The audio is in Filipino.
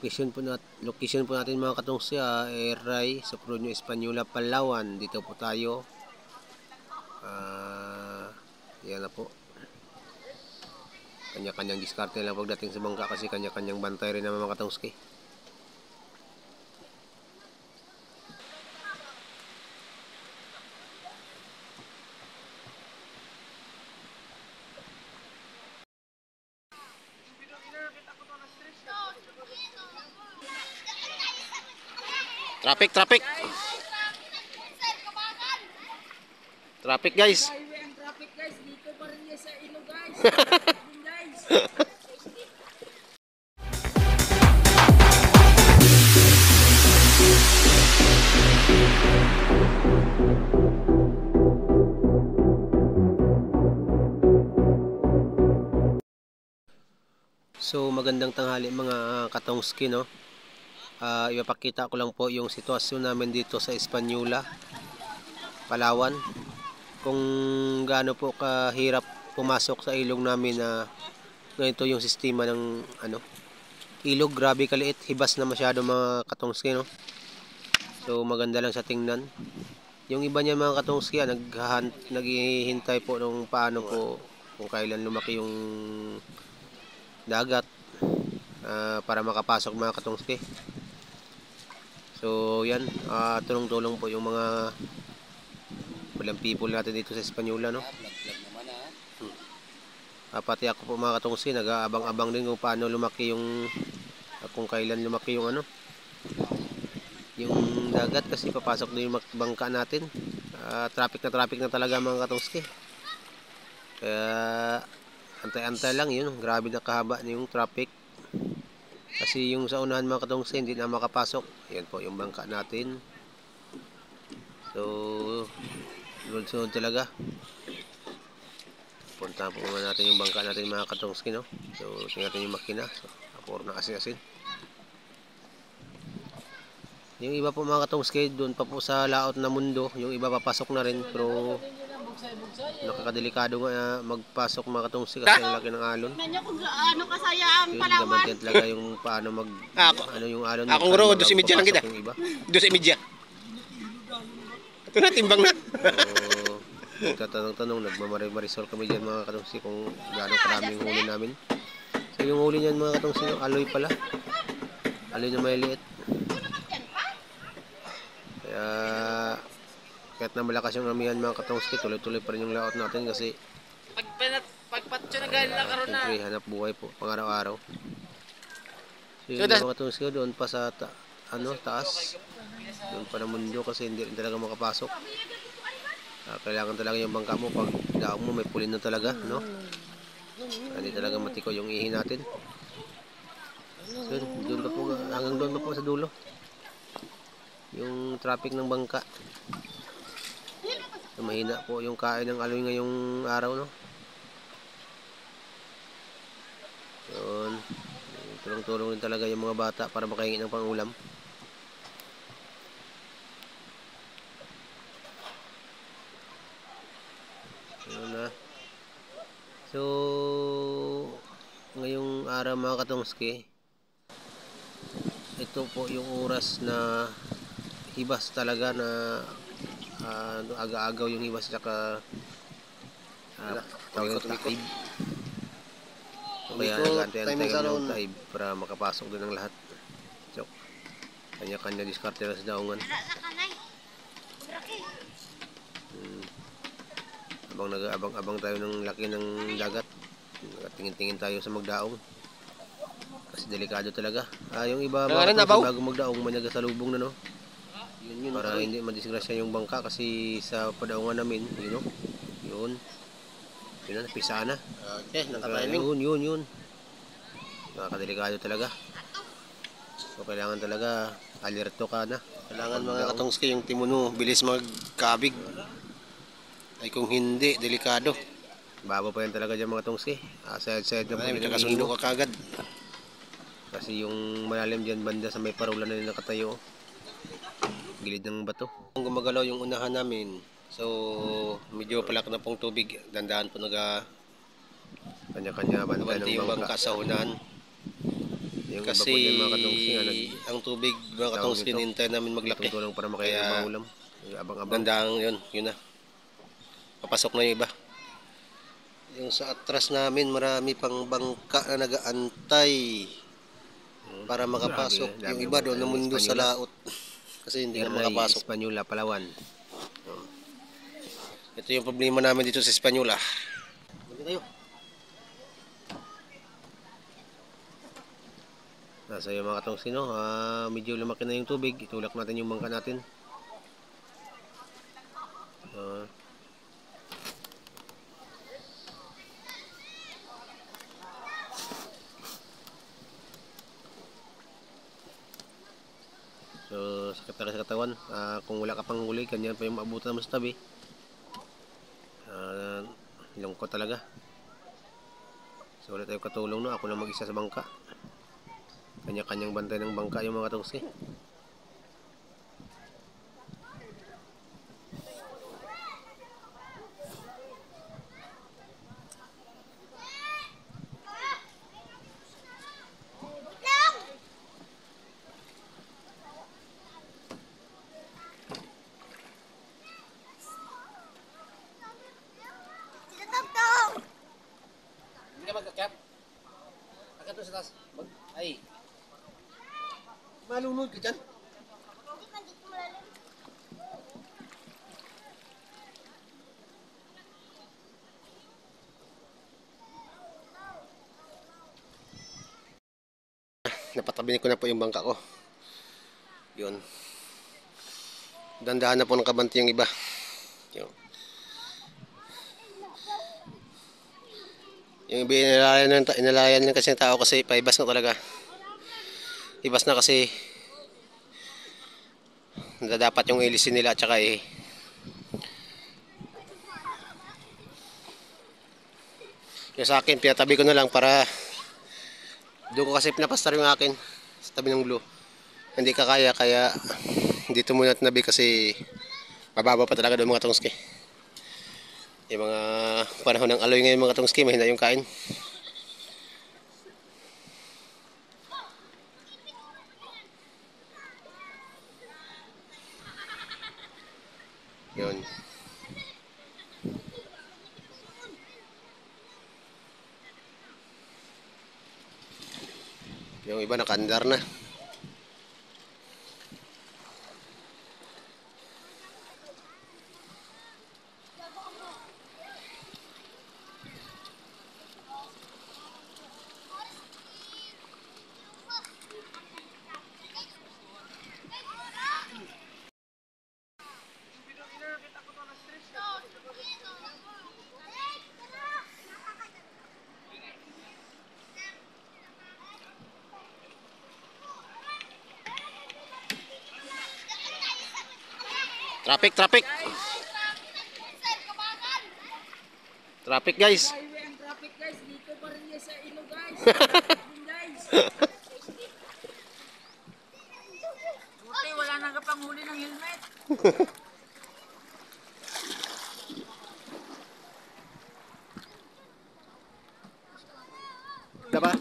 Location po natin mga katungsi, Eray, Sopronio Española, Palawan. Dito po tayo. Yan na po. Kanya-kanyang diskarte lang pagdating sa bangka kasi kanya-kanyang bantay rin naman mga katungsi. Traffic guys. Highway ang traffic guys, dito pa rin sa ilo guys. Guys. So magandang tanghali mga katongski, no? Ipapakita ko lang po yung sitwasyon namin dito sa Española, Palawan. Kung gaano po kahirap pumasok sa ilog namin na ganito yung sistema ng ilog. Grabe kaliit, hibas na masyado mga katongski, no? So maganda lang sa tingnan. Yung iba niya mga katongski, naghihintay po nung paano po, kung kailan lumaki yung dagat para makapasok mga katongski. So yan, tulong-tulong po yung mga walang people natin dito sa Española, no? Pati ako po mga katungsi, nag-aabang-abang din kung paano lumaki yung kung kailan lumaki yung yung dagat, kasi papasok din yung bangka natin. Traffic na talaga mga katungsi. Kaya antay-antay lang yun. Grabe na kahaba na yung traffic. Kasi yung sa unahan mga katungsi hindi na makapasok. Yan po yung bangka natin. So sunod talaga. Punta po muna natin yung bangka natin mga katungski, no? So tingnan natin yung makina. So apor na asin-asin. Yung iba po mga katungski doon pa po sa laot na mundo. Yung iba papasok na rin, pero nakakadelikado nga magpasok mga katungsi kasi ang laki ng alon. Ano kasaya ang Palawan? Gabantian talaga yung paano yung alon. Akong ro, 12:30 lang kita. 12:30. Ito na, timbang na. So, nagtatanong-tanong, nagmamarisol kami dyan mga katungsi kung gaano karaming huli namin. So yung huli niyan mga katungsi, aloy pala. Aloy na maliliit. Kaya kahit na malakas yung amihan mga katungsi, tuloy-tuloy pa rin yung laot natin kasi Pagpatso na galing na karon na. siyempre hanap buhay po pang araw-araw. So yung mga katungsi doon pa sa taas, doon pa na mundo kasi hindi rin talaga makapasok. Kailangan talaga yung bangka mo pag daong mo may pulin na talaga, no? Hindi talaga matiko yung ihi natin. So doon pa po, hanggang doon pa po sa dulo yung traffic ng bangka. So, mahina po yung kain ng aloy ngayong araw, no? Yun, tulong-tulong rin talaga yung mga bata para makahingi ng pangulam. Yun na. So ngayong araw mga katungski, ito po yung oras na hibas talaga na aga-agaw yung hibas, tsaka tawag ng taib. Kaya nag-antay-antay kami ng taib para makapasok din ng lahat. So kanya-kanya diskarte lang sa daungan. Abang tayo ng laki ng dagat, tingin-tingin tayo sa magdaong kasi delikado talaga. Yung iba bago magdaong may nagasalubong na, no? Para hindi madisgrasya yung bangka kasi sa padaungan namin, yun na, napisa na. Okay, nakatiming. Yun nakakadelikado talaga. So kailangan talaga alerto ka na. Kailangan mga katungski yung timono bilis magkabig. Ay kung hindi, delikado. Baba pa yan talaga dyan mga tungski. Side na po May kakasundo ka kagad. Kasi yung malalim dyan banda sa may parola na nakatayo, gilid ng bato. Kung gumagalaw yung unahan namin, so medyo palak na pong tubig. Dandahan po kanya-kanya bantay ng bangka sa unahan. Yung iba Kasi po dyan mga katungsi nga ang tubig mga katungski nito? hinintay namin maglaki. nagtutulong para makain ng Kaya ibang ulam. Abang-abang. gandang yun na. Papasok na yung iba. Yung sa atras namin marami pang bangka na nagaantay para makapasok. Grabe, Yung dami iba bangka doon ng namundo sa Hispaniola. laot. Kasi hindi nga Eray, makapasok. Hispaniola, Palawan. Ito yung problema namin dito sa Hispaniola. Balik tayo. Nasa yung mga katungsi, no? Medyo lumaki na yung tubig. Itulak natin yung bangka natin. So, sakit talaga sa katawan. Kung wala ka pang huli, ganyan pa yung maabutan mo sa tabi. Lungkot talaga. So, wala tayong katulong, no? Ako lang mag-isa sa bangka. Kanya-kanyang bantay ng bangka yung mga katungsi. Hindi ka magkakyat? Akat doon sa taas. Ay. Malunod ka dyan. Napatabi ko na po yung bangka ko. Yun. Dandahan na po ng kabanti yung iba. Yun. Yung iba inalayan na kasi ng tao kasi paibas na talaga. Ibas na kasi dapat yung ilisin nila at saka yung sa akin pinatabi ko na lang para doon ko kasi pinapastar yung akin sa tabi ng blue. Hindi kaya dito muna tinabi kasi mababa pa talaga doon mga tungski. Yung mga panahon ng aloy ngayon mga tungski, mahina yung kain. Yun. Yung iba nakaandar na. Traffic. Traffic guys. Highway ang traffic guys. Dito pa rin yan sa ilog guys. Guys. Buti wala nang kapanghuli ng helmet. Diba?